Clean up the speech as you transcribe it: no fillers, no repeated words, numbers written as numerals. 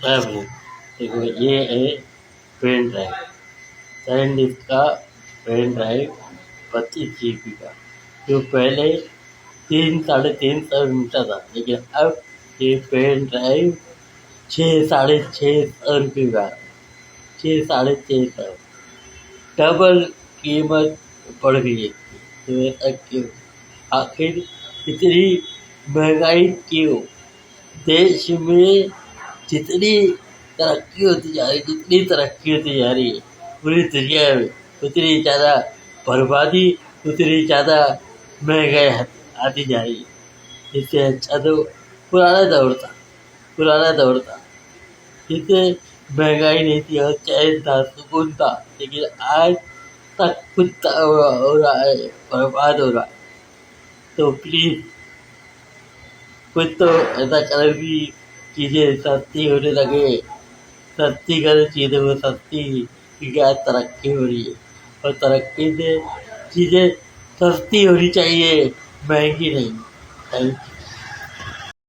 पता है मुझे। देखो ये है पेन ड्राइव, सैनडिस्क का पेन ड्राइव 25 GB का, जो पहले 3 साढ़े 3 सौ मिलता था, लेकिन अब ये पेन ड्राइव 6 साढ़े 6 सौ रुपये का, 6 साढ़े 6 सौ, डबल कीमत बढ़ गई है। तो ऐसा क्यों? आखिर इतनी महंगाई क्यों? देश में जितनी तरक्की होती जा रही है पूरी दुनिया में, उतनी ज़्यादा बर्बादी, उतनी ज़्यादा महंगाई आती जा रही है। इससे अच्छा तो पुराना दौर था, जिससे महंगाई नहीं थी और चैन था, सुकून था। लेकिन आज तक कुछ हो रहा है, बर्बाद हो रहा है। तो प्लीज़ कुछ तो ऐसा करें कि चीज़ें सस्ती होने लगे, सस्ती करें चीज़ों को सस्ती, क्योंकि आज तरक्की हो रही है और तरक्की से चीज़ें सस्ती होनी चाहिए, महंगी नहीं। Thank you.